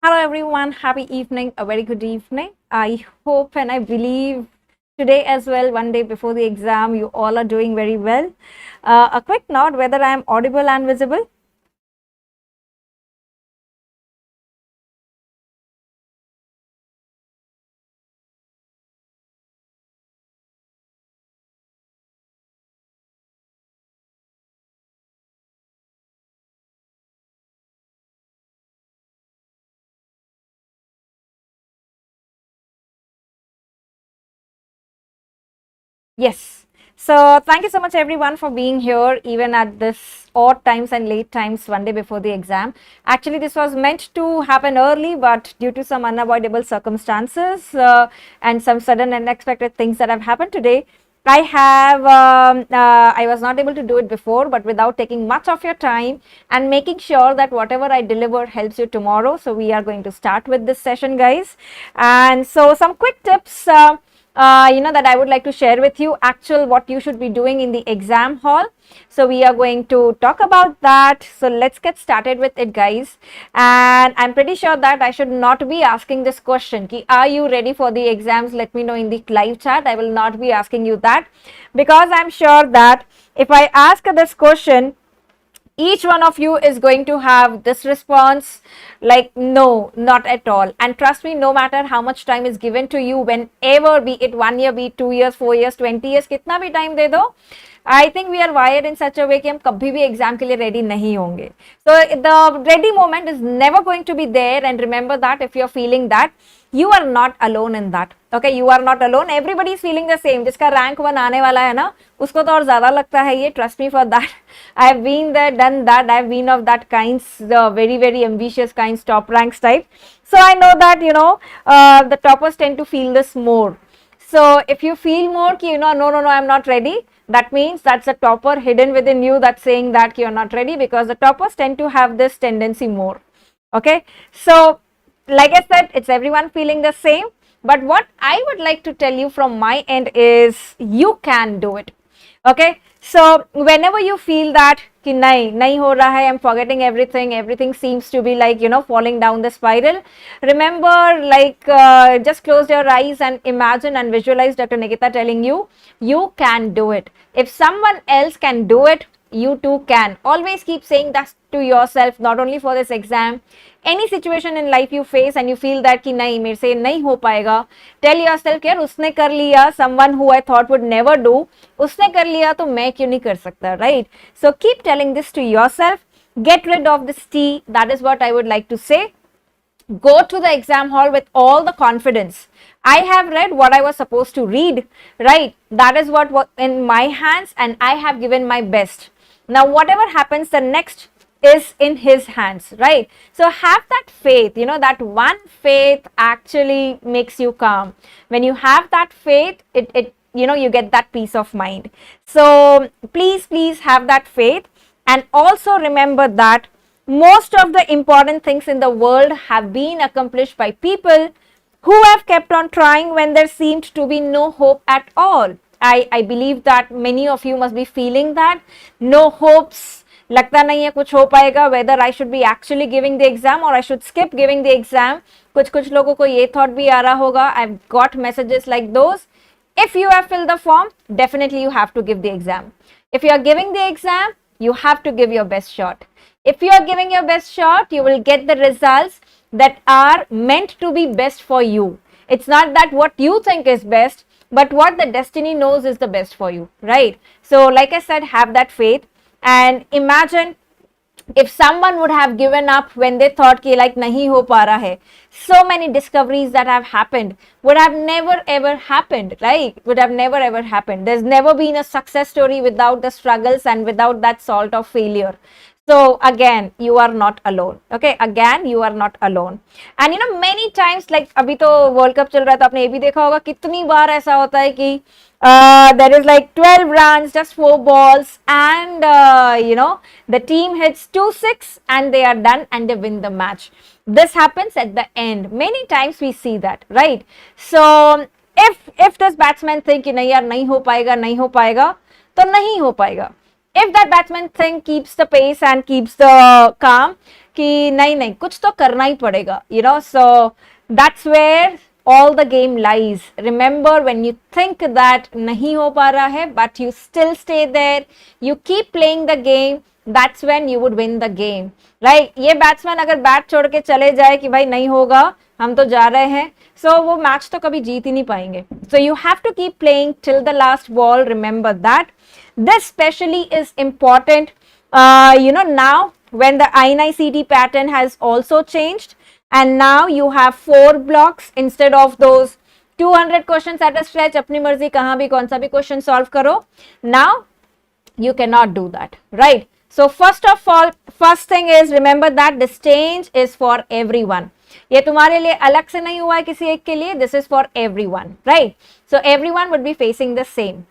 Hello everyone, happy evening, a very good evening. I hope and I believe today as well, one day before the exam, you all are doing very well. A quick note whether I am audible and visible. Yes. So thank you so much everyone for being here even at this odd times and late times one day before the exam. Actually, this was meant to happen early, but due to some unavoidable circumstances and some sudden unexpected things that have happened today, I was not able to do it before, but without taking much of your time and making sure that whatever I deliver helps you tomorrow. So we are going to start with this session, guys. And so some quick tips that I would like to share with you actual what you should be doing in the exam hall. So we are going to talk about that. So let's get started with it, guys. And I'm pretty sure that I should not be asking this question ki, are you ready for the exams? Let me know in the live chat. I will not be asking you that, because I'm sure that if I ask this question, each one of you is going to have this response like no, not at all. And trust me, no matter how much time is given to you, whenever, be it 1 year, be it 2 years, 4 years, 20 years, कितना भी time दे दो, I think we are wired in such a way कि हम कभी भी exam के लिए ready नहीं होंगे. So the ready moment is never going to be there. And remember that if you're feeling that, you are not alone in that. Okay, you are not alone. Everybody is feeling the same. जिसका rank 1 आने वाला है ना, उसको तो और ज़्यादा लगता है ये. Trust me for that. I have been there, done that. I have been of that kinds, the very, very ambitious kinds, top ranks type. So I know that, the toppers tend to feel this more. So if you feel more, no, I'm not ready, that means that's a topper hidden within you that's saying that you're not ready, because the toppers tend to have this tendency more. Okay, so like I said, it's everyone feeling the same. But what I would like to tell you from my end is you can do it. Okay, so whenever you feel that ki nahi ho raha hai, I'm forgetting everything seems to be like, falling down the spiral, remember, just close your eyes and imagine and visualize Dr. Nikita telling you, you can do it. If someone else can do it, you too can. Always keep saying that to yourself, not only for this exam, any situation in life you face and you feel that कि नहीं मेरे से नहीं हो पाएगा, tell yourself यार उसने कर लिया, someone who I thought would never do, उसने कर लिया तो मैं क्यों नहीं कर सकता, right? So keep telling this to yourself. Get rid of this tea. That is what I would like to say. Go to the exam hall with all the confidence. I have read what I was supposed to read, right? That is what was in my hands and I have given my best. Now, whatever happens, the next is in his hands, right? So have that faith, that one faith actually makes you calm. When you have that faith, you get that peace of mind. So please have that faith. And also remember that most of the important things in the world have been accomplished by people who have kept on trying when there seemed to be no hope at all. I believe that many of you must be feeling that no hopes, लगता नहीं है कुछ हो पाएगा, whether I should be actually giving the exam or I should skip giving the exam. कुछ लोगों को ये thought भी आ रहा होगा. I've got messages like those. If you have filled the form, definitely you have to give the exam. If you are giving the exam, you have to give your best shot. If you are giving your best shot, you will get the results that are meant to be best for you. It's not that what you think is best, but what the destiny knows is the best for you, right? So like I said, have that faith and imagine if someone would have given up when they thought ki like nahi ho pa raha hai, so many discoveries that have happened would have never ever happened, right? Would have never ever happened. There's never been a success story without the struggles and without that salt of failure. So again, you are not alone. Okay, again, you are not alone. And many times, like अभी तो World Cup चल रहा है, तो आपने ये भी देखा होगा कितनी बार ऐसा होता है कि there is like 12 runs, just 4 balls, and the team hits 2-6 and they are done and they win the match. This happens at the end. Many times we see that, right? So if this batsman think कि नहीं यार नहीं हो पाएगा, तो नहीं हो पाएगा. If that batsman keeps the pace and keeps the calm, कि नहीं नहीं कुछ तो करना ही पड़ेगा, you know. So that's where all the game lies. Remember, when you think that नहीं हो पा रहा है, but you still stay there, you keep playing the game, that's when you would win the game, right? ये batsman अगर bat छोड़ के चले जाए कि भाई नहीं होगा, हम तो जा रहे हैं, so वो मैच तो कभी जीत ही नहीं पाएंगे. So you have to keep playing till the last ball. Remember that. This especially is important, you know, now when the INICET pattern has also changed, and now you have 4 blocks instead of those 200 questions at a stretch. अपनी मर्जी कहाँ भी कौन सा भी question solve करो. Now you cannot do that, right? So first of all, first thing is remember that this change is for everyone. ये तुम्हारे लिए अलग से नहीं हुआ है किसी एक के लिए. This is for everyone, right? So everyone would be facing the same.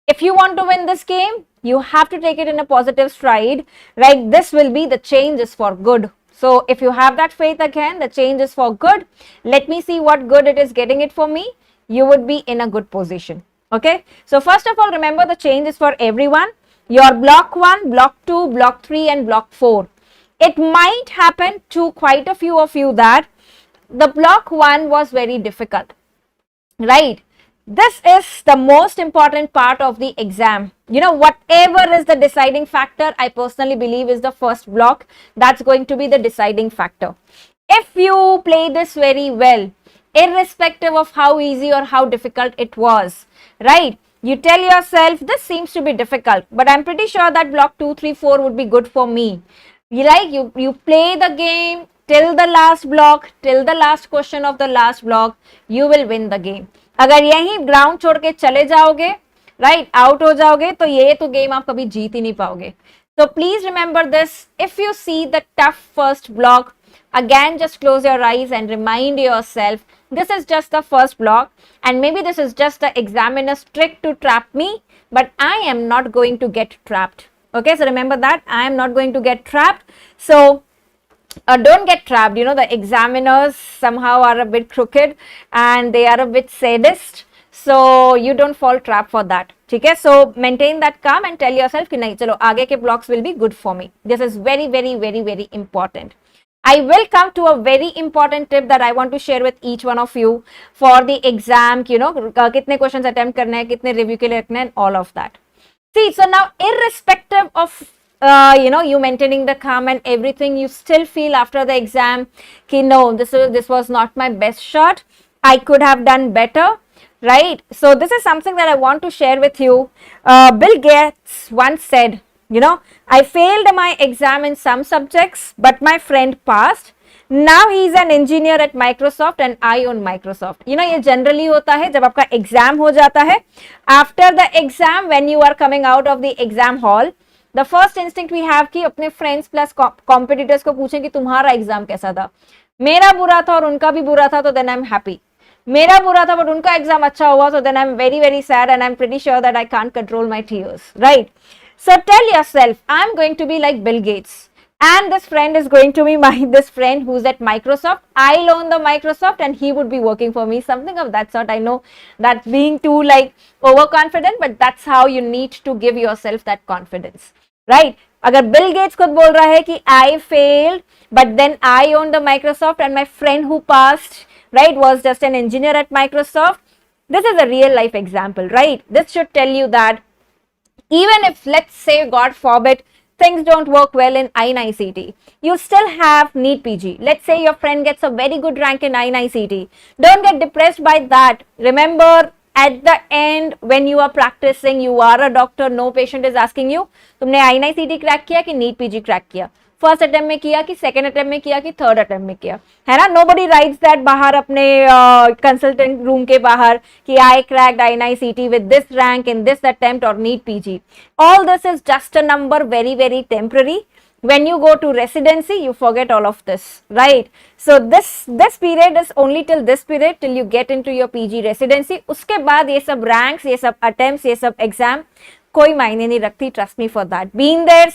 If you want to win this game, you have to take it in a positive stride, right? This will be the change is for good. So if you have that faith again, the change is for good. Let me see what good it is getting it for me. You would be in a good position. Okay. So first of all, remember the change is for everyone. Your block 1, block 2, block 3 and block 4. It might happen to quite a few of you that the block 1 was very difficult, right? This is the most important part of the exam. You know, whatever is the deciding factor, I personally believe is the first block. That's going to be the deciding factor. If you play this very well, irrespective of how easy or how difficult it was, right? You tell yourself, this seems to be difficult, but I'm pretty sure that block 2, 3, 4 would be good for me. You play the game till the last block, till the last question of the last block, you will win the game. अगर यही ground छोड़ के चले जाओगे, right, out हो जाओगे, तो ये तो गेम आप कभी जीत ही नहीं पाओगे. So please remember this. If you see the tough first block, again just close your eyes and remind yourself, this is just the first block and maybe this is just the examiner's trick to trap me, but I am not going to get trapped. Okay, so remember that I am not going to get trapped. So don't get trapped. You know, the examiners somehow are a bit crooked and they are a bit sadist, so you don't fall trap for that. Okay, so maintain that calm and tell yourself कि नहीं, चलो आगे के blocks will be good for me. This is very very very very important. I will come to a very important tip that I want to share with each one of you for the exam. You know, कितने questions attempt करने हैं, कितने review के लिए रखने हैं, all of that. See, so now irrespective of you know, you maintaining the calm and everything, you still feel after the exam ki no, this was not my best shot, I could have done better, right? So this is something that I want to share with you. Bill Gates once said, you know, I failed my exam in some subjects but my friend passed. Now he is an engineer at Microsoft and I own Microsoft. You know, ये generally होता है जब आपका exam हो जाता है. After the exam, when you are coming out of the exam hall, the first instinct we have कि अपने friends plus competitors को पूछें कि तुम्हारा exam कैसा था. मेरा बुरा था और उनका भी बुरा था, तो then I'm happy. मेरा बुरा था but उनका exam अच्छा हुआ, so then I'm very very sad and I'm pretty sure that I can't control my tears, right? So tell yourself, I'm going to be like Bill Gates. And this friend is going to be this friend who's at Microsoft. I'll own the Microsoft and he would be working for me. Something of that sort. I know that being too like overconfident, but that's how you need to give yourself that confidence, right? अगर Bill Gates खुद बोल रहा है कि I failed, but then I own the Microsoft and my friend who passed, right, was just an engineer at Microsoft. This is a real life example, right? This should tell you that even if, let's say, God forbid, things don't work well in INICET, you still have NEET PG. Let's say your friend gets a very good rank in INICET. Don't get depressed by that. Remember, at the end, when you are practicing, you are a doctor, no patient is asking you, तुमने INICET crack किया कि NEET PG crack किया? First attempt में किया कि second attempt में किया कि थर्ड अटेम्प्ट में किया, है ना? नोबडी राइट्स दैट बाहर अपने कंसल्टेंट रूम के बाहर कि I cracked INICET with this rank in this attempt और NEET PG. All this is just a number, very very temporary. When you go to residency, you forget all of this, right? So this period is only till this period, till you get into your PG residency. उसके बाद ये सब ranks, ये सब attempts, ये सब exam कोई मायने नहीं रखती. Trust me for that. Been there,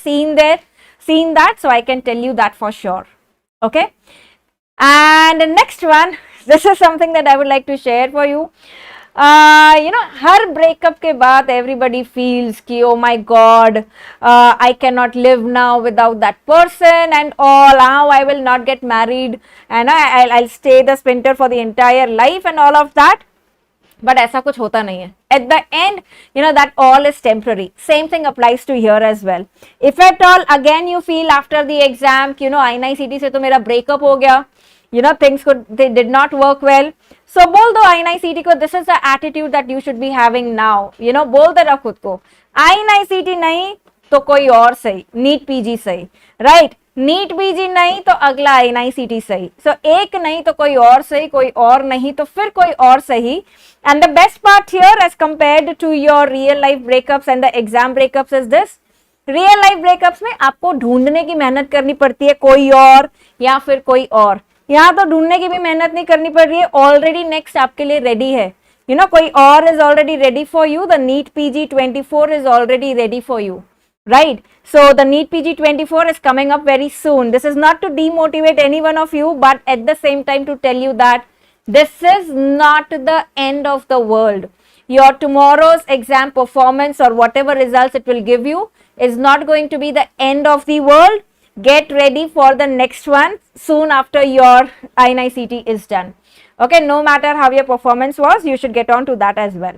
seen that, so I can tell you that for sure. Okay, and the next one, this is something that I would like to share for you. हर breakup के बाद everybody feels कि oh my God, I can not live now without that person and all, now I will not get married and I stay the spinster for the entire life and all of that. But ऐसा कुछ होता नहीं है. At the end that all is temporary. Same thing applies to here as well. If at all again you feel after the exam कि INICET से तो मेरा breakup हो गया, things they did not work well, so बोल दो INICET को, this is the attitude that you should be having now. बोल दे रहा खुद को, INICET नहीं तो कोई और सही, NEET PG सही, राइट? NEET PG नहीं तो अगला INICET सही. सो एक नहीं तो कोई और सही, कोई और नहीं तो फिर कोई और सही. And the best part here as compared to your real life breakups and the exam breakups is this. Real life breakups में आपको ढूंढने की मेहनत करनी पड़ती है, कोई और या फिर कोई और. यहाँ तो ढूंढने की भी मेहनत नहीं करनी पड़ रही है, ऑलरेडी नेक्स्ट आपके लिए रेडी है. कोई और is already ready for you. The NEET PG 24 is already ready for you, right? So the NEET PG 24 is coming up very soon. This is not to demotivate any one of you, but at the same time to tell you that this is not the end of the world. Your tomorrow's exam performance or whatever results it will give you is not going to be the end of the world. Get ready for the next one soon after your INICET is done. Okay, no matter how your performance was, you should get on to that as well.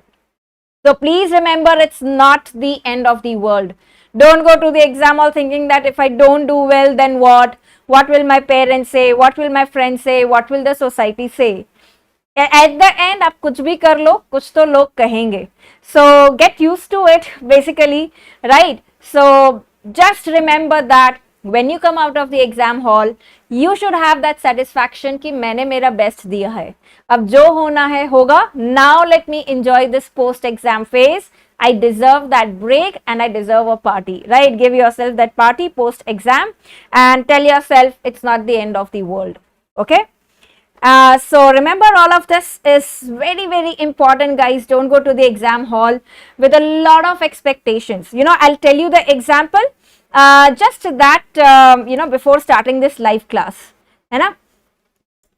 So please remember, it's not the end of the world. Don't go to the exam all thinking that if I don't do well, then what? What will my parents say? What will my friends say? What will the society say? At the end, आप कुछ भी कर लो, कुछ तो लोग कहेंगे. So get used to it, basically, right? So just remember that when you come out of the exam hall, you should have that satisfaction कि मैंने मेरा best दिया है. अब जो होना है होगा. Now let me enjoy this post-exam phase. I deserve that break and I deserve a party, right? Give yourself that party post-exam and tell yourself it's not the end of the world, okay? So remember, all of this is very, very important, guys. Don't go to the exam hall with a lot of expectations. I'll tell you the example. Just that, before starting this live class, है ना?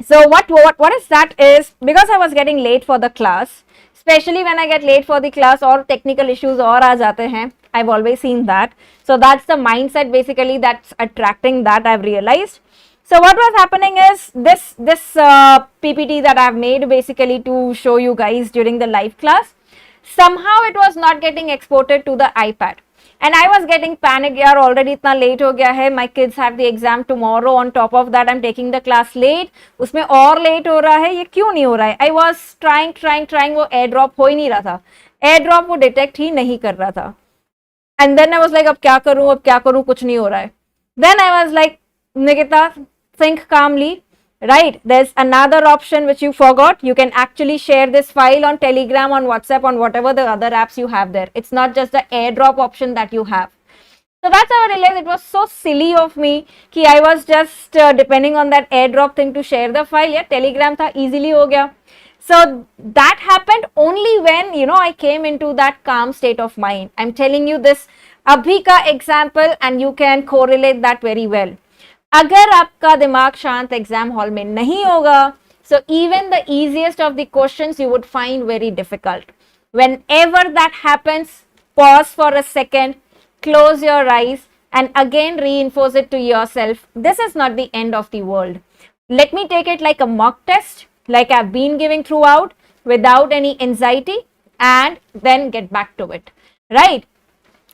So what is that is, because I was getting late for the class, especially when I get late for the class or technical issues और आ जाते हैं, I've always seen that. So that's the mindset basically that's attracting that, I've realized. So what was happening is this PPT that I've made basically to show you guys during the live class, somehow it was not getting exported to the iPad. And I was getting panicked, यार already इतना late हो गया है, my kids have the exam tomorrow, on top of that I'm taking the class late, उसमें और late हो रहा है, ये क्यों नहीं हो रहा है? I was trying, वो air drop हो ही नहीं रहा था, air drop वो detect ही नहीं कर रहा था. And then I was like, अब क्या करूँ, कुछ नहीं हो रहा है. Then I was like, Nikita, think calmly. Right, there's another option which you forgot. You can actually share this file on Telegram, on WhatsApp, on whatever the other apps you have there. It's not just the airdrop option that you have. So that's how I realized it was so silly of me कि I was just depending on that airdrop thing to share the file. Yeah, Telegram था, easily हो गया. So that happened only when I came into that calm state of mind. I'm telling you this अभी का example and you can correlate that very well. अगर आपका दिमाग शांत exam hall में नहीं होगा, so even the easiest of the questions you would find very difficult. Whenever that happens, pause for a second, close your eyes and again reinforce it to yourself. This is not the end of the world. Let me take it like a mock test, like I've been giving throughout, without any anxiety, and then get back to it, right?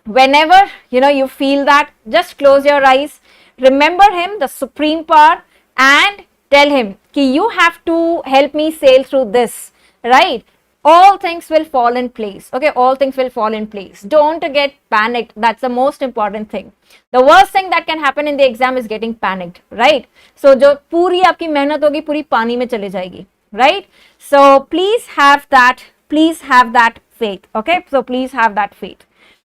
Whenever you feel that, just close your eyes. Remember him, the supreme power, and tell him कि you have to help me sail through this, right? All things will fall in place, okay? All things will fall in place. Don't get panicked. That's the most important thing. The worst thing that can happen in the exam is getting panicked, right? So जो पूरी आपकी मेहनत होगी पूरी पानी में चले जाएगी, right? So please have that faith, okay? So please have that faith.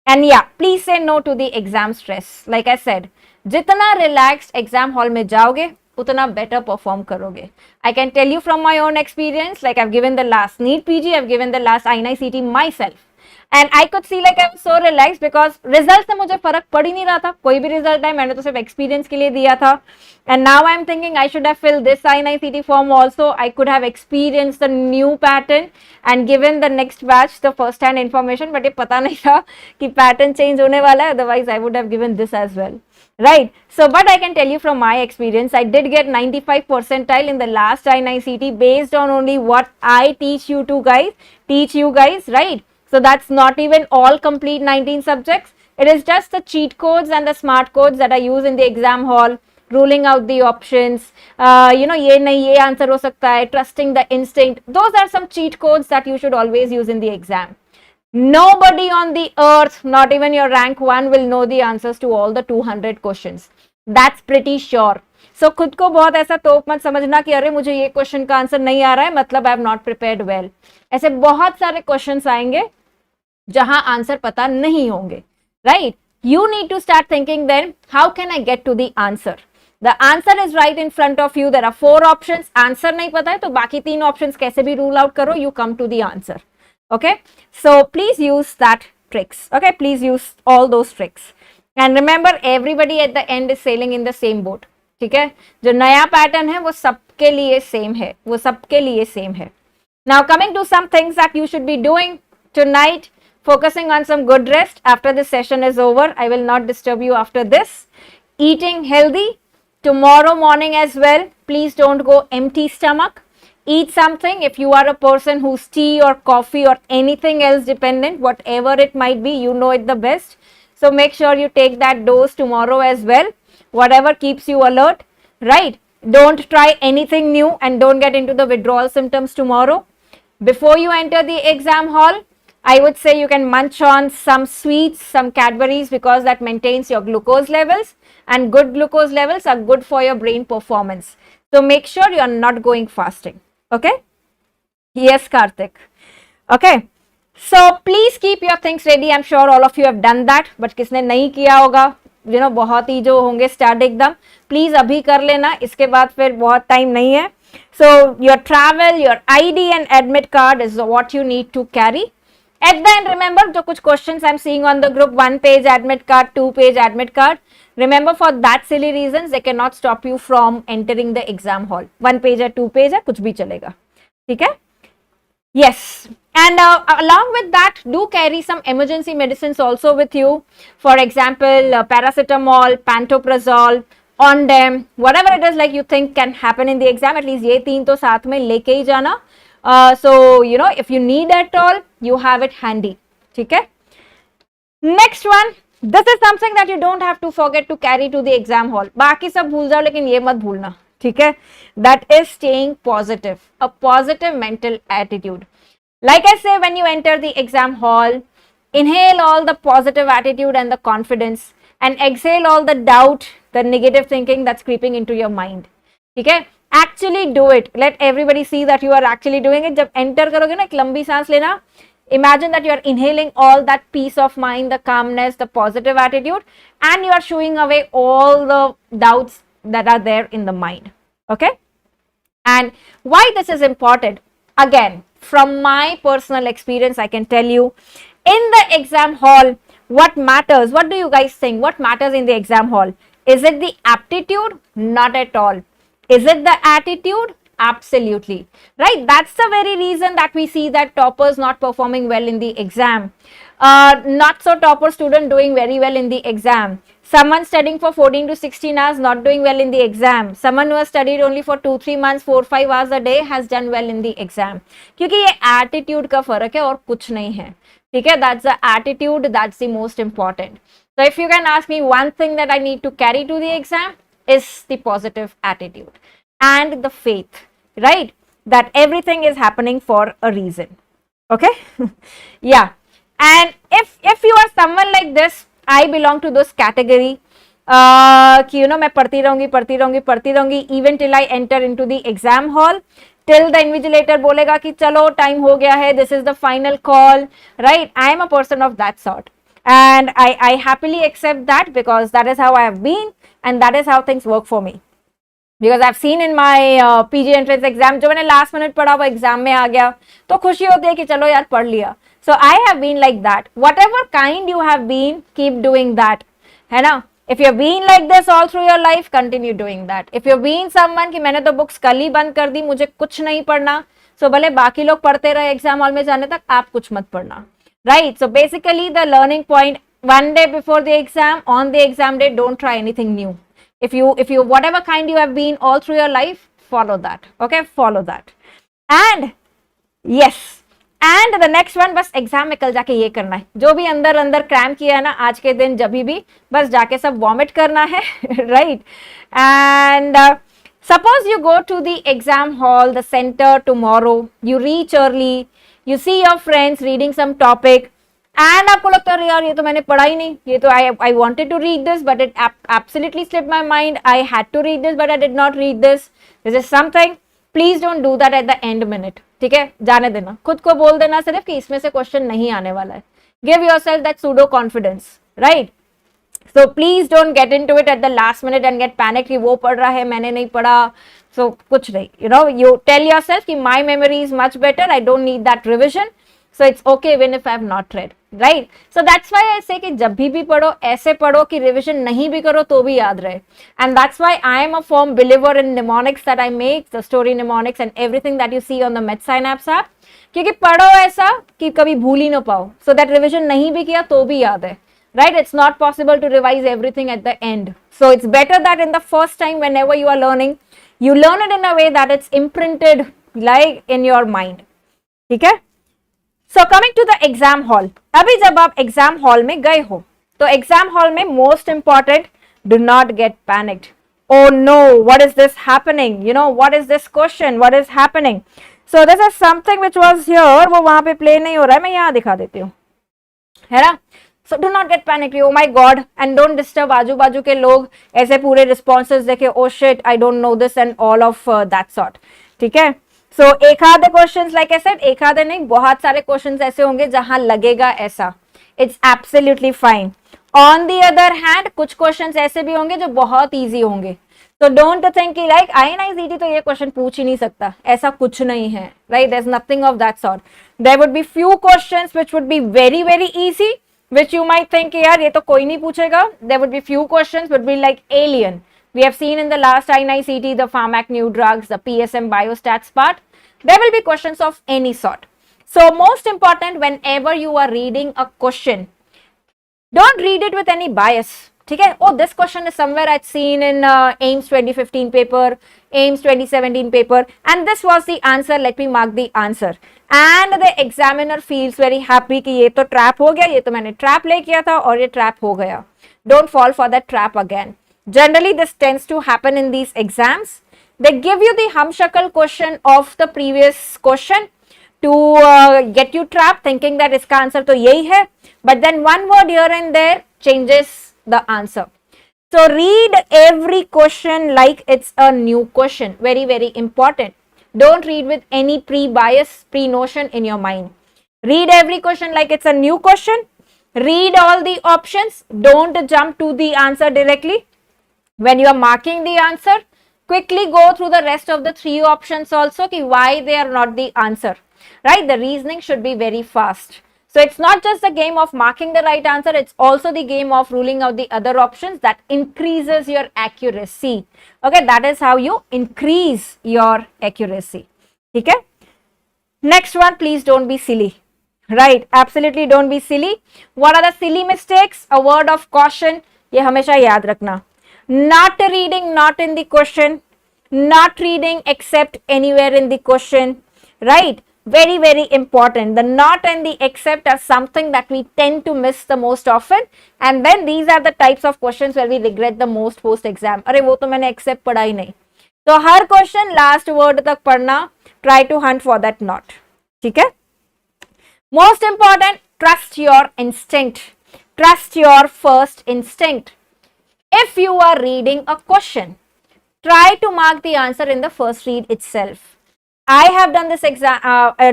And yeah, please say no to the exam stress. Like I said, जितना relaxed exam hall में जाओगे उतना better perform करोगे. I can tell you from my own experience, like I've given the last NEET PG, I've given the last INICET myself. And I could see like I was so relax because result से मुझे फर्क पड़ ही नहीं रहा था, कोई भी result है मैंने तो सिर्फ एक्सपीरियंस के लिए दिया था. And now I am thinking I should have fill this INICET form also. I could have experience the new pattern and given the next batch the first hand information, but ये पता नहीं था कि pattern change होने वाला है, otherwise I would have given this as well. Right. So, but I can tell you from my experience, I did get 95 percentile in the last INICET based on only what I teach you guys, right? So, that's not even all complete 19 subjects. It is just the cheat codes and the smart codes that I use in the exam hall, ruling out the options, ये नहीं ये answer हो सकता है, trusting the instinct. Those are some cheat codes that you should always use in the exam. Nobody on the earth, not even your rank 1, will know the answers to all the 200 questions. That's pretty sure. So खुद को बहुत ऐसा तोप मत समझना कि अरे मुझे ये क्वेश्चन का आंसर नहीं आ रहा है मतलब I have not prepared well. ऐसे बहुत सारे क्वेश्चंस आएंगे जहां आंसर पता नहीं होंगे, right? You need to start thinking then, how can I get to the answer? The answer is right in front of you. There are 4 options. Answer नहीं पता है तो बाकी 3 options कैसे भी rule out करो, you come to the answer. Okay, so please use that tricks. Okay, please use all those tricks and remember everybody at the end is sailing in the same boat. ठीक है, जो नया pattern है वो सबके लिए same है, वो सबके लिए सेम है. Now coming to some things that you should be doing tonight, focusing on some good rest after this session is over. I will not disturb you after this. Eating healthy tomorrow morning as well. Please don't go empty stomach. Eat something. If you are a person who's tea or coffee or anything else dependent, whatever it might be, you know it the best. So make sure you take that dose tomorrow as well. Whatever keeps you alert, right? Don't try anything new and don't get into the withdrawal symptoms tomorrow. Before you enter the exam hall, I would say you can munch on some sweets, some Cadbury's because that maintains your glucose levels and good glucose levels are good for your brain performance. So make sure you are not going fasting. Okay, yes Karthik. Okay, so please keep your things ready. I'm sure all of you have done that, but किसने नहीं किया होगा, you know, बहुत ही जो होंगे start एकदम, please अभी कर लेना, इसके बाद फिर बहुत टाइम नहीं है. So your travel, your ID and admit card is what you need to carry. At the end, remember जो कुछ questions I'm seeing on the group, 1 page admit card, 2 page admit card. Remember, for that silly reasons, they cannot stop you from entering the exam hall. 1 page है, 2 page है, कुछ भी चलेगा, ठीक है? Yes, and along with that, do carry some emergency medicines also with you. For example, paracetamol, pantoprazole, Ondem, whatever it is like you think can happen in the exam. At least ये 3 तो साथ में लेके ही जाना. So you know, if you need at all, you have it handy. ठीक है? Next one. This is something that you don't have to forget to carry to the exam hall. बाकी सब भूल जाओ लेकिन ये मत भूलना, ठीक है? That is staying positive, a positive mental attitude. Like I say, when you enter the exam hall, inhale all the positive attitude and the confidence and exhale all the doubt, the negative thinking that's creeping into your mind. ठीक है? Actually do it. Let everybody see that you are actually doing it. जब enter करोगे ना, एक लंबी सांस लेना. Imagine that you are inhaling all that peace of mind, the calmness, the positive attitude, and you are shooing away all the doubts that are there in the mind. Okay? And why this is important? Again, from my personal experience, I can tell you, in the exam hall, what matters? What do you guys think? What matters in the exam hall? Is it the aptitude? Not at all. Is it the attitude? Absolutely, right? That's the very reason that we see that toppers not performing well in the exam, not so topper student doing very well in the exam, someone studying for 14 to 16 hours not doing well in the exam, someone who has studied only for 2-3 months 4-5 hours a day has done well in the exam. क्योंकि ये attitude का फर्क है और कुछ नहीं है, ठीक है? That's the attitude, that's the most important. So if you can ask me one thing that I need to carry to the exam is the positive attitude and the faith, right? That everything is happening for a reason. Okay? Yeah. And if you are someone like this, I belong to this category. कि you know, मैं पढ़ती रहूंगी even till I enter into the exam hall, till the invigilator बोलेगा कि चलो time हो गया है, this is the final call, right? I am a person of that sort. And I happily accept that because that is how I have been and that is how things work for me. Because I've seen in my PG entrance exam, जो मैंने last minute पढ़ा वो exam में आ गया, तो खुशी होती है कि चलो यार पढ़ लिया. So I have been like that. Whatever kind you have been, keep doing that. है ना? If you've been like this all through your life, continue doing that. If you've been someone कि मैंने तो बुक्स कल ही बंद कर दी, मुझे कुछ नहीं पढ़ना, so भले बाकी लोग पढ़ते रहे एग्जाम हॉल में जाने तक, आप कुछ मत पढ़ना. Right? So basically the learning point, one day before the exam, on the exam day, don't try anything new. If you whatever kind you have been all through your life, follow that. Okay, follow that. And yes, and the next one, बस exam में कल जाके ये करना है, जो भी अंदर अंदर क्रैम किया है ना आज के दिन, जब भी बस जाके सब वॉमिट करना है. Right. And suppose you go to the exam hall, the center tomorrow, you reach early, you see your friends reading some topic, and आपको लगता है यार ये तो मैंने पढ़ा ही नहीं, ये तो I wanted to read this but it absolutely slipped my mind, I had to read this but I did not read this. This is something, please don't do that at the end minute. ठीक है, जाने देना, खुद को बोल देना सिर्फ कि इसमें से क्वेश्चन नहीं आने वाला है. Give yourself that pseudo confidence, right? So please don't get into it at the last minute and get panicked कि वो पढ़ रहा है मैंने नहीं पढ़ा. So कुछ नहीं, you know, you tell yourself कि my memory is much better, I don't need that revision, so it's okay even if I have not read, right? So that's why I say कि जब भी पढ़ो ऐसे पढ़ो कि revision नहीं भी करो तो भी याद रहे. And that's why I am a firm believer in mnemonics that I make, the story mnemonics and everything that you see on the Radsynapse app, क्योंकि पढ़ो ऐसा कि कभी भूल ही ना पाओ, so that revision नहीं भी किया तो भी याद है. Right? It's not possible to revise everything at the end. So it's better that in the first time whenever you are learning, you learn it in a way that it's imprinted like in your mind. ठीक है? So coming to the exam hall. अभी जब आप exam hall में गए हो, तो exam hall में most important, do not get panicked. Oh no, what is this happening? You know, what is this question? What is happening? So this is something which was here, वो वहाँ पे play नहीं हो रहा है, मैं यहाँ दिखा देती हूँ, है ना? So do not get panicked. Oh my God, and don't disturb आजू बाजू के लोग ऐसे पूरे responses देखे, oh shit, I don't know this and all of that sort. ठीक है? So एक आधे questions like I said, एक आधे नहीं, बहुत सारे questions ऐसे होंगे जहां लगेगा ऐसा. It's absolutely fine. On the other hand, कुछ questions ऐसे भी होंगे जो बहुत easy होंगे. So don't think कि like INICET तो ये question पूछ ही नहीं सकता, ऐसा कुछ नहीं है. Right? There's nothing of that sort. There would be few questions which would be very very easy, which you might think यार ये तो कोई नहीं पूछेगा. There would be few questions would be like alien. We have seen in the last INICET the pharmac new drugs, the PSM biostats part. There will be questions of any sort. So most important, whenever you are reading a question, don't read it with any bias. ठीक है? Oh, this question is somewhere I'd seen in AIIMS 2015 paper, AIIMS 2017 paper, and this was the answer. Let me mark the answer. And the examiner feels very happy कि ये तो trap हो गया, ये तो मैंने trap ले किया था और ये trap हो गया. Don't fall for that trap again. Generally, this tends to happen in these exams. They give you the humshakal question of the previous question to get you trapped, thinking that इसका answer तो यही है, but then one word here and there changes the answer. So read every question like it's a new question. Very very important. Don't read with any pre-bias, pre-notion in your mind. Read every question like it's a new question. Read all the options. Don't jump to the answer directly. When you are marking the answer, quickly go through the rest of the three options also, why they are not the answer. Right? The reasoning should be very fast. So it's not just the game of marking the right answer, it's also the game of ruling out the other options that increases your accuracy. Okay, that is how you increase your accuracy. Okay? Next one, please don't be silly. Right, absolutely don't be silly. What are the silly mistakes? A word of caution, ये हमेशा याद रखना. Not reading, not in the question. Not reading except anywhere in the question. Right? Very very important. The not and the except are something that we tend to miss the most often, and then these are the types of questions where we regret the most post exam. अरे वो तो मैंने except पढ़ा ही नहीं. तो हर question last word तक पढ़ना. Try to hunt for that not. ठीक है? Most important, trust your instinct. Trust your first instinct. If you are reading a question, try to mark the answer in the first read itself. I have done this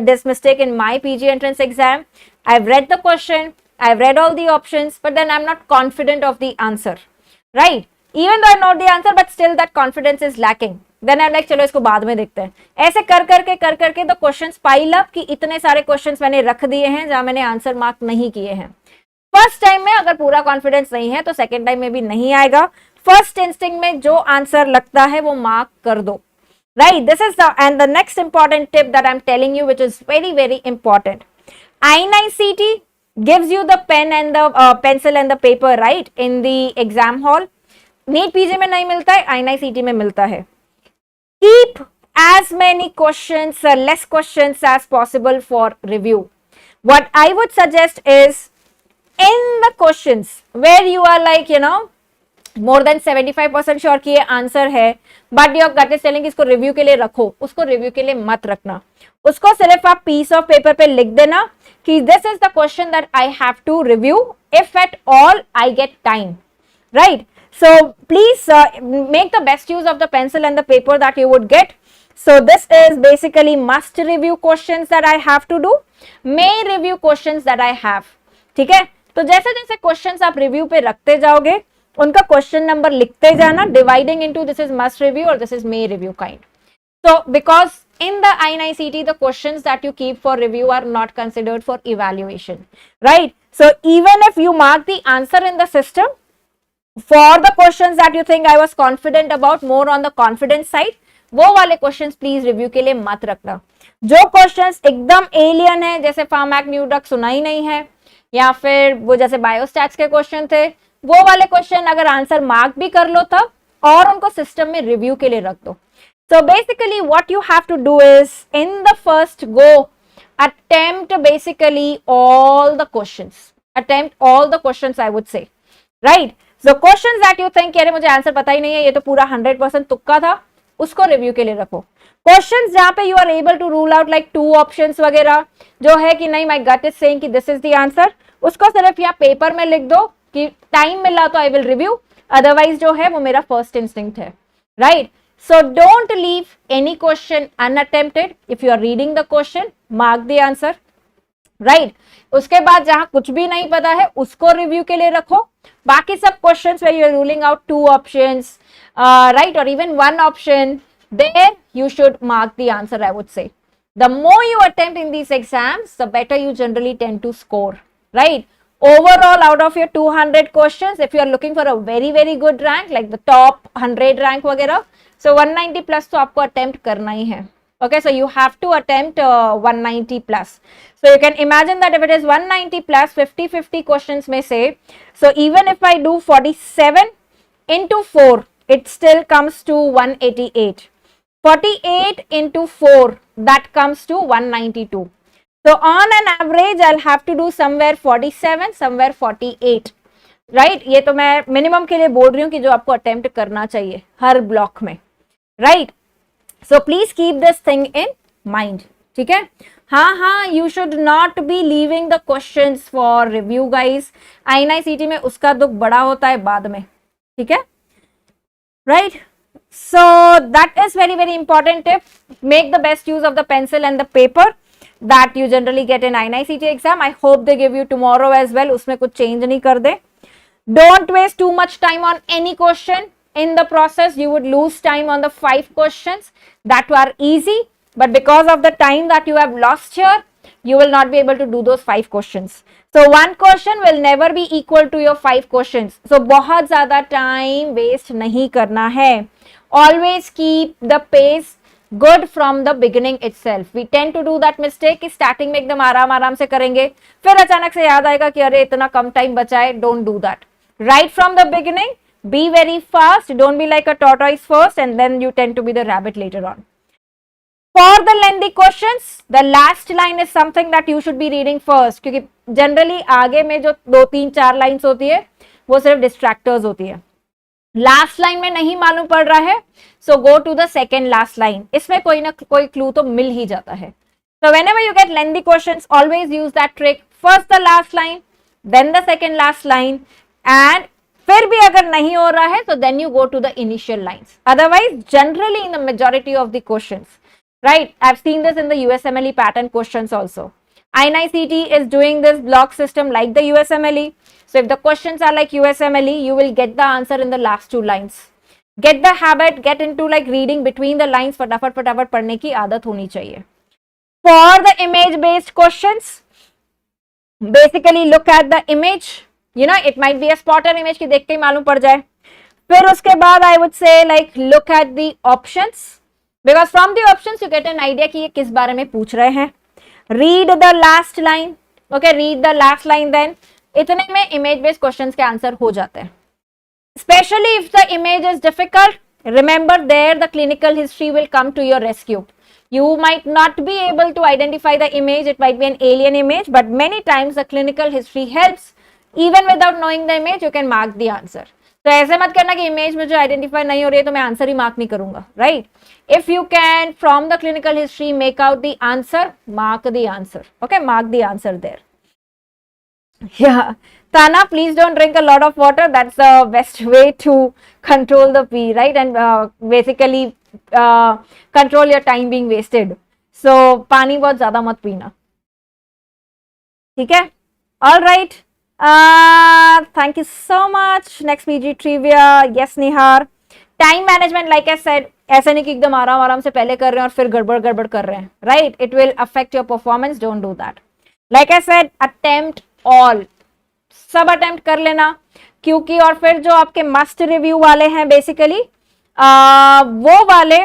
this mistake in my PG entrance exam. I've read the question, I've read all the options, but then I'm not confident of the answer. Right? Even though I know the answer, but still that confidence is lacking. Then I like चलो इसको बाद में देखते हैं। ऐसे कर करके the questions pile up कि इतने सारे क्वेश्चंस मैंने रख दिए हैं जहां मैंने आंसर मार्क नहीं किए हैं। फर्स्ट टाइम में अगर पूरा कॉन्फिडेंस नहीं है तो सेकेंड टाइम में भी नहीं आएगा। फर्स्ट इंस्टिंक्ट में जो आंसर लगता है वो मार्क कर दो, right? This is the next important tip that I'm telling you, which is very very important. INICET gives you the pen and the pencil and the paper, right, in the exam hall. NEET PG में नहीं मिलता है, INICET में मिलता है। Keep as many questions, less questions as possible for review. What I would suggest is, in the questions where you are like, you know, more than 75% sure कि ये answer है, but your gut is telling इसको review के लिए रखो, उसको review के लिए मत रखना। उसको सिर्फ आप पीस ऑफ पेपर पे लिख देना कि this is the question that I have to review if at all I get time, right? So please make the best use of the pencil and the paper that you would get. So this is basically must review questions that I have to do, may review questions that I have. ठीक है, तो जैसे जैसे questions आप review पे रखते जाओगे उनका क्वेश्चन नंबर लिखते जाना, dividing into this is must review और this is may review kind. So because in the INICET the questions that you keep for review are not considered for evaluation, right? So even if you mark the answer in the system for the questions that you think I was confident about, more on the confidence side, वो वाले questions please review के लिए मत रखना. जो questions एकदम alien है, जैसे फार्मैक न्यू ड्रग सुना ही नहीं है, या फिर वो जैसे बायोस्टैट्स के क्वेश्चन थे, वो वाले क्वेश्चन अगर आंसर मार्क भी कर लो तब, और उनको सिस्टम में रिव्यू के लिए रख दो. So basically what you have to do is, in the first go, attempt basically all the questions. Attempt all the questions, I would say, right? So questions that you think अरे मुझे answer पता ही नहीं है, ये तो पूरा 100% तुक्का था, उसको रिव्यू के लिए रखो. क्वेश्चंस जहां पे you are able to rule out like 2 options वगैरह, जो है कि नहीं माय गट इज सेइंग कि दिस इज द आंसर, उसको सिर्फ या पेपर में लिख दो कि टाइम मिला तो आई विल रिव्यू, अदरवाइज जो है वो मेरा फर्स्ट इंस्टिंक्ट है, right? So don't leave any question unattempted. If you are reading the question, mark the answer, right? उसके बाद जहां कुछ भी नहीं पता है उसको रिव्यू के लिए रखो. बाकी सब questions where you are ruling out 2 options, right, or even 1 option, there you should mark the answer, I would say. The more you attempt in these exams, the better you generally tend to score, right? Overall, out of your 200 questions, if you are looking for a very very good rank, like the top 100 rank वगैरह, so 190 plus तो आपको attempt करना ही है. Okay, so you have to attempt 190 plus. So you can imagine that if it is 190 plus 50-50 questions में से, so even if I do 47 into 4, it still comes to 188. 48 into 4, that comes to 192. So on an average, I'll have to do somewhere 47, somewhere 48. Right? ये तो मैं minimum के लिए बोल रही हूँ कि जो आपको अटेम्प्ट करना चाहिए हर ब्लॉक में, right? So please keep this thing in mind, ठीक है? हाँ, you should not be leaving the questions for review guys. INICET में उसका दुख बड़ा होता है बाद में, ठीक है, right? So that is very very important tip. Make the best use of the pencil and the paper that you generally get in INICET exam. I hope they give you tomorrow as well. उसमें कुछ change नहीं कर दे. Don't waste too much time on any question. In the process, you would lose time on the 5 questions that were easy, but because of the time that you have lost here, you will not be able to do those 5 questions. So one question will never be equal to your 5 questions. So बहुत ज़्यादा time waste नहीं करना है. Always keep the pace good from the beginning itself. We tend to do that mistake कि starting में एकदम आराम से करेंगे, फिर अचानक से याद आएगा कि अरे इतना कम time बचा है. Don't do that. Right from the beginning, be very fast. Don't be like a tortoise first and then you tend to be the rabbit later on. For the lengthy questions, the last line is something that you should be reading first, क्योंकि generally आगे में जो 2-3-4 lines होती है वो सिर्फ distractors होती है. लास्ट लाइन में नहीं मालूम पड़ रहा है, so go to the second last line. इसमें कोई ना कोई क्लू तो मिल ही जाता है. So whenever you get lengthy questions, always use that trick. First the last line, then the second last line, and फिर भी अगर नहीं हो रहा है तो then you go to the initial lines. Otherwise generally in the majority of the questions, right, I have seen this in the USMLE pattern questions also. INICET is doing this block system like the USMLE. So if the questions are like USMLE, you will get the answer in the last 2 lines. Get the habit, get into like reading between the lines, फटाफट फटाफट पढ़ने की आदत होनी चाहिए. For the image based questions, basically look at the image, you know, it might be a spotter image की देख के ही मालूम पड़ जाए. फिर उसके बाद I would say like look at the options, because from the options you get an idea कि ये किस बारे में पूछ रहे हैं. Read the last line, okay, read the last line, then इतने में image based questions के आंसर हो जाते हैं. Especially if the image is difficult, remember there the clinical history will come to your rescue. You might not be able to identify the image, it might be an alien image, but many times the clinical history helps. Even without knowing the image, you can mark the answer. तो ऐसे मत करना कि image में जो identify नहीं हो रही है तो मैं आंसर ही मार्क नहीं करूंगा, right? If you can from the clinical history make out the answer, mark the answer, okay, mark the answer there. Yeah, Tana, please don't drink a lot of water. That's the best way to control the pee, right? And basically control your time being wasted. So पानी बहुत ज्यादा मत पीना, ठीक है? All right. Thank you so much. Next PG trivia. Yes, Nihar. Time management, like I said, ऐसा नहीं कि एकदम आराम आराम से पहले कर रहे हैं और फिर गड़बड़ गड़बड़ कर रहे हैं, right? It will affect your performance. Don't do that. Like I said, attempt all. सब अटेम्प्ट कर लेना, क्योंकि और फिर जो आपके मस्ट रिव्यू वाले हैं बेसिकली वो वाले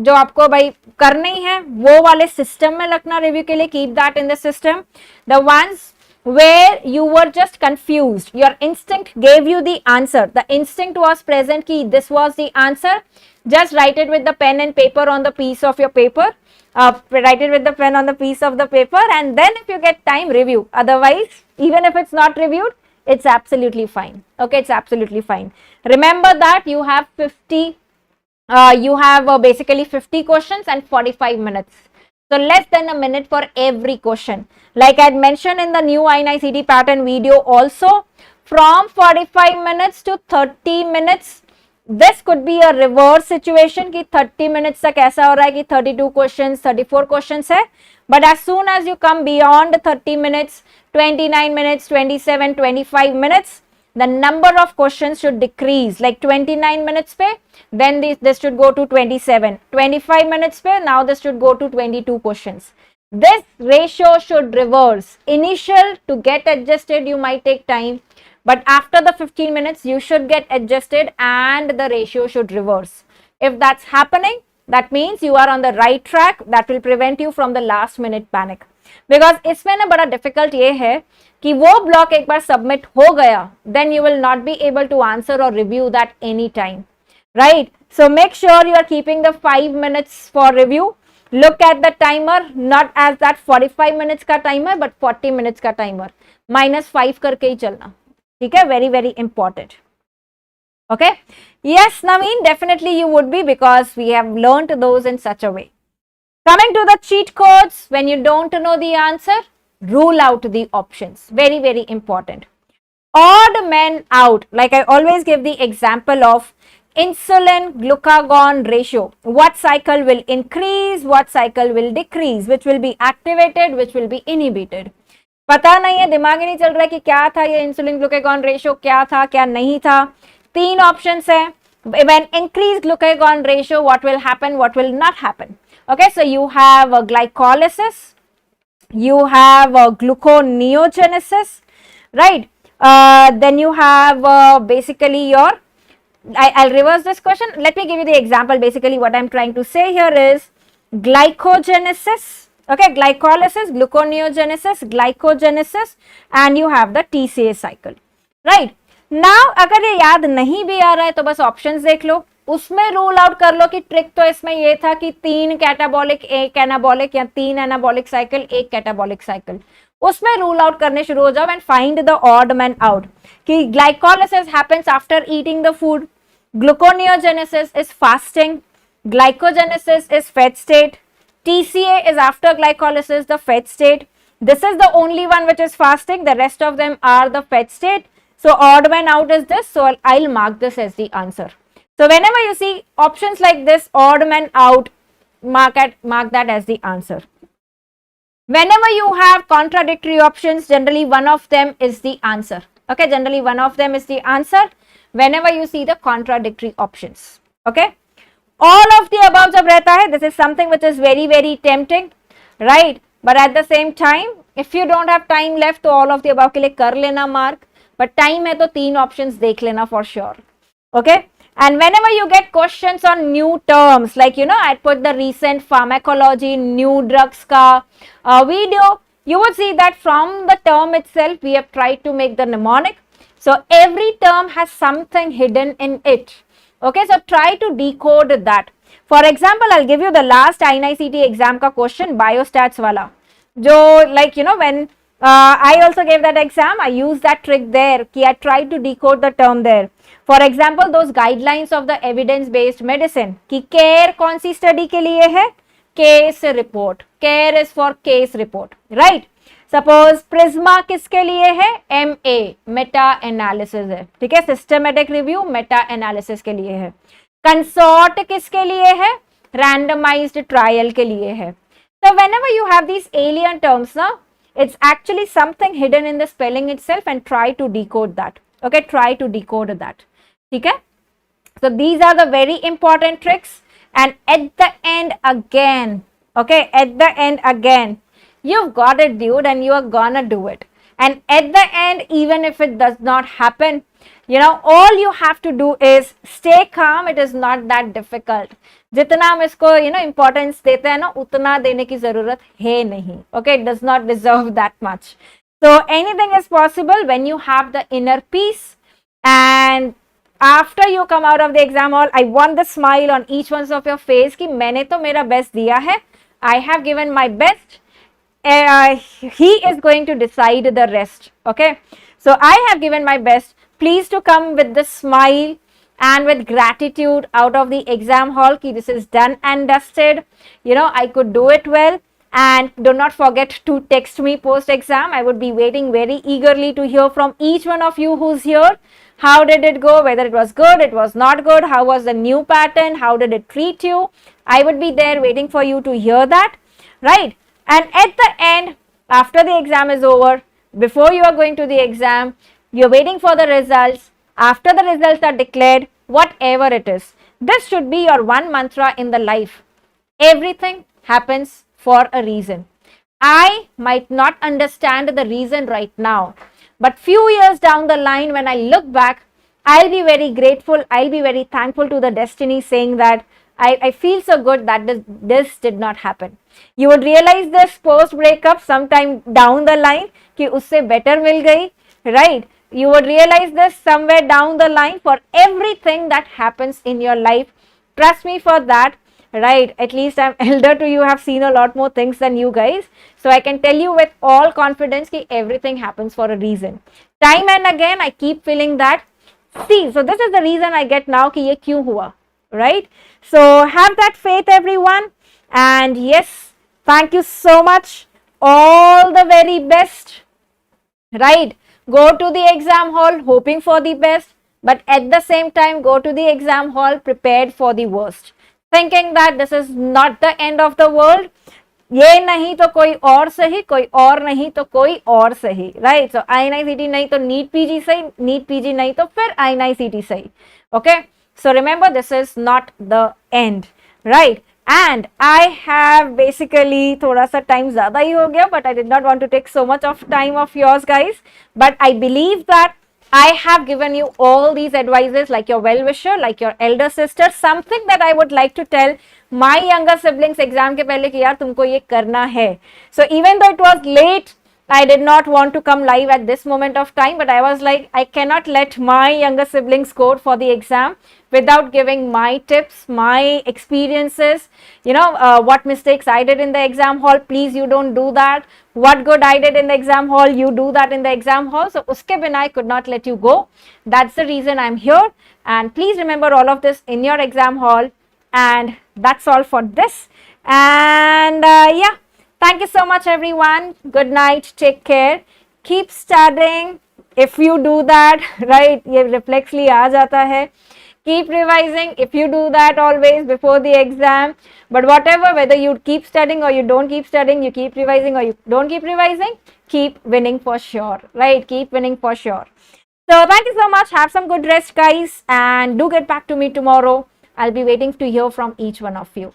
जो आपको भाई करने ही है, वो वाले सिस्टम में रखना रिव्यू के लिए. Keep that in the system. The ones where you were just confused, your instinct gave you the answer, the instinct was present ki this was the answer, just write it with the pen and paper on the piece of your paper, write it with the pen on the piece of the paper, and then if you get time, review. Otherwise, even if it's not reviewed, it's absolutely fine, okay, it's absolutely fine. Remember that you have 50 basically 50 questions and 45 minutes. So less than a minute for every question. Like I had mentioned in the new INICET pattern video also, from 45 minutes to 30 minutes, this could be a reverse situation कि 30 minutes तक ऐसा हो रहा है कि 32 questions, 34 questions है. But as soon as you come beyond 30 minutes, 29 minutes, 27, 25 minutes, the number of questions should decrease. Like 29 minutes pe, then this should go to 27. 25 minutes pe, now this should go to 22 questions. This ratio should reverse. Initial to get adjusted, you might take time, but after the 15 minutes, you should get adjusted and the ratio should reverse. If that's happening, that means you are on the right track. That will prevent you from the last minute panic. Because इसमें ना बड़ा difficult ये है कि वो block एक बार submit हो गया, then you will not be able to answer or review that any time, right? So make sure you are keeping the 5 minutes for review. Look at the timer, not as that 45 minutes का timer, but 40 minutes का timer. -5 करके ही चलना, ठीक है? Very very important. Okay? Yes, Naveen, definitely you would be, because we have learned those in such a way. Coming to the cheat codes, when you don't know the answer, rule out the options. Very, very important. Odd men out. Like I always give the example of insulin glucagon ratio. What cycle will increase, what cycle will decrease, which will be activated, which will be inhibited. पता नहीं है, दिमाग ही नहीं चल रहा है कि क्या था ये इंसुलिन ग्लूकागॉन रेशियो, क्या था क्या नहीं था. 3 ऑप्शंस है. When increased glucagon ratio, what will happen, what will not happen. Okay, so you have glycolysis, you have gluconeogenesis, right? Then you have basically your, I'll reverse this question. Let me give you the example. Basically what I'm trying to say here is glycogenesis, okay, glycolysis, gluconeogenesis, glycogenesis, and you have the TCA cycle, right? Now अगर ये याद नहीं भी आ रहा है तो बस options देख लो, उसमें रूल आउट कर लो कि ट्रिक तो इसमें ये था कि 3 कैटाबॉलिक 1 एनाबॉलिक, या 3 एनाबॉलिक साइकिल 1 कैटाबॉलिक साइकिल. उसमें रूल आउट करने शुरू हो जाओ and find the odd man out. कि glycolysis happens after eating the food, gluconeogenesis is fasting, glycogenesis is fed state, TCA is after glycolysis, the fat state. This is the only one which is fasting, the rest of them are the fat state. So odd man out is this, so I'll mark this as the answer. So whenever you see options like this, odd man out, mark that as the answer. Whenever you have contradictory options, generally one of them is the answer. Okay, generally one of them is the answer whenever you see the contradictory options. Okay, all of the above जब रहता है, this is something which is very very tempting, right? But at the same time, if you don't have time left तो all of the above के लिए कर लेना mark, but time है तो 3 options देख लेना for sure. Okay, and whenever you get questions on new terms, like I put the recent pharmacology new drugs ka video, you would see that from the term itself we have tried to make the mnemonic. So every term has something hidden in it. Okay, so try to decode that. For example, I'll give you the last INICET exam ka question, biostats wala. Jo, like when I also gave that exam, I used that trick there ki I tried to decode the term there. For example, those guidelines of the evidence based medicine ki care kaun si study ke liye hai? Case report. Care is for case report, right? Suppose prisma किसके लिए है? MA, meta analysis है, ठीक है, systematic review meta analysis के लिए है. Consort किसके लिए है? Randomized trial के लिए है. So whenever you have these alien terms, na, it's actually something hidden in the spelling itself, and try to decode that. Okay, try to decode that. ठीक है? So these are the very important tricks, and at the end again, okay, at the end again, you've got it, dude, and you are gonna do it. And at the end, even if it does not happen, all you have to do is stay calm. It is not that difficult. जितना हम इसको importance देते हैं ना, उतना देने की जरूरत है नहीं. Okay, it does not deserve that much. So anything is possible when you have the inner peace. And after you come out of the exam hall, I want the smile on each one of your face कि मैंने तो मेरा best दिया है. I have given my best. He is going to decide the rest. Okay, so I have given my best. Please to come with the smile and with gratitude out of the exam hall ki this is done and dusted. I could do it well. And do not forget to text me post exam. I would be waiting very eagerly to hear from each one of you who's here. How did it go? Whether it was good, it was not good. How was the new pattern? How did it treat you? I would be there waiting for you to hear that, right? And at the end, after the exam is over, before you are going to the exam, you're waiting for the results. After the results are declared, whatever it is, this should be your one mantra in the life. Everything happens for a reason. I might not understand the reason right now, but few years down the line, when I look back, I'll be very grateful. I'll be very thankful to the destiny, saying that I feel so good that this did not happen. You would realize this post breakup sometime down the line कि उससे better मिल गई, right? You would realize this somewhere down the line for everything that happens in your life. Trust me for that, right? At least I'm elder to you, have seen a lot more things than you guys. So I can tell you with all confidence that everything happens for a reason. Time and again, I keep feeling that. See, so this is the reason I get now कि ये क्यों हुआ, right? So have that faith, everyone. And yes, thank you so much. All the very best, right? Go to the exam hall hoping for the best, but at the same time, go to the exam hall prepared for the worst, thinking that this is not the end of the world. ये नहीं तो कोई और सही, कोई और नहीं तो कोई और सही, right? So INICET नहीं तो NEET PG सही, NEET PG नहीं तो फिर INICET सही. Okay, so remember, this is not the end, right? And I have basically थोड़ा सा time ज़्यादा ही हो गया, but I did not want to take so much of time of yours, guys. But I believe that I have given you all these advices, like your well-wisher, like your elder sister. Something that I would like to tell my younger siblings exam के पहले कि यार तुमको ये करना है. So even though it was late, I did not want to come live at this moment of time, but I was like, I cannot let my younger siblings go for the exam without giving my tips, my experiences, what mistakes I did in the exam hall. Please, you don't do that. What good I did in the exam hall, you do that in the exam hall. So uske bina I could not let you go. That's the reason I'm here. And please remember all of this in your exam hall. And that's all for this. And yeah. Thank you so much, everyone. Good night. Take care. Keep studying. If you do that, right, ये reflexly आ जाता है. Keep revising. If you do that always before the exam. But whatever, whether you keep studying or you don't keep studying, you keep revising or you don't keep revising, keep winning for sure, right? Keep winning for sure. So thank you so much. Have some good rest, guys. And do get back to me tomorrow I'll be waiting to hear from each one of you.